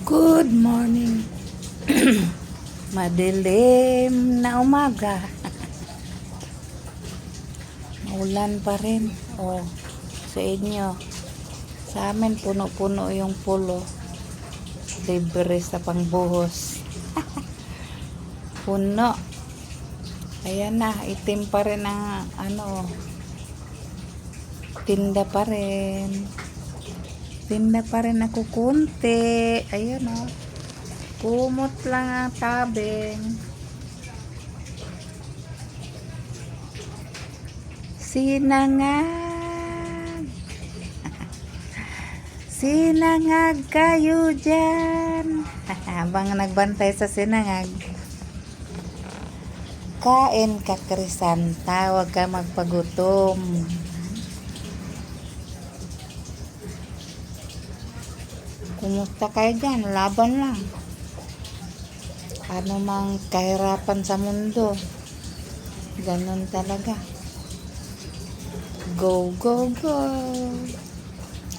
Good morning. Madilim na umaga. Maulan pa rin. Sa inyo. Sa amin, puno-puno yung pulo. Libre sa pangbuhos. Puno. Ayan na, itim pa rin ang tinda pa rin. Tinda pa rin ako kunti. Ayan o. Kumot lang ang tabing. Sinangag. Sinangag kayo dyan. Habang nagbantay sa sinangag. Kain ka, Krisanta. Huwag ka magpagutom. Kumusta kayo dyan? Laban lang. Ano mang kahirapan sa mundo. Ganun talaga. Go, go, go.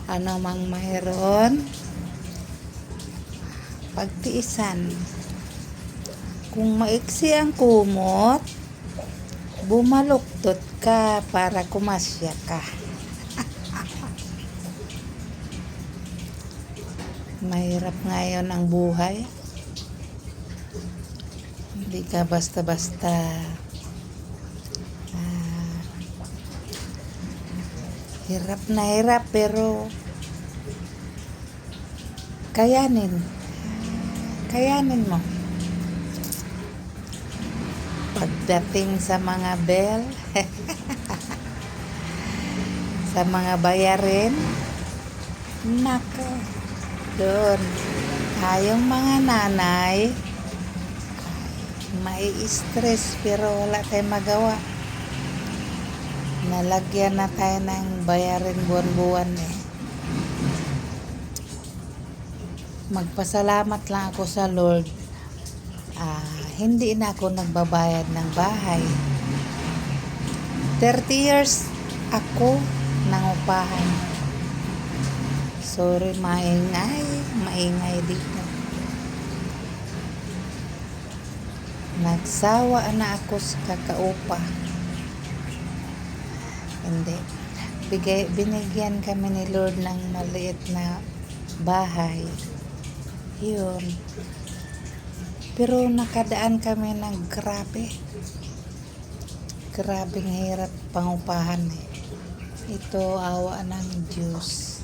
Ano mang mayroon. Pagtiisan. Kung maiksi ang kumot, bumaluktot ka para kumasya ka. Mahirap ngayon ang buhay. Hindi ka basta-basta hirap na hirap, pero kayanin mo. Pagdating sa mga bell sa mga bayarin, nako, doon tayong mga nanay mai-stress, pero wala tayong magawa. Nalagyan na tayo ng bayarin buwan-buwan eh. Magpasalamat lang ako sa Lord. Hindi na ako nagbabayad ng bahay. 30 years ako nang upahan. Sorry, maingay dito. Nagsawa na ako sa kakaupa. Hindi. Binigyan kami ni Lord ng maliit na bahay. Yun. Pero nakadaan kami ng grabing hirap pangupahan eh. Ito, awa ng Diyos.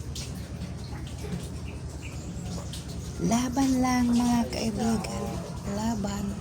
Laban lang, mga kaibigan. Laban.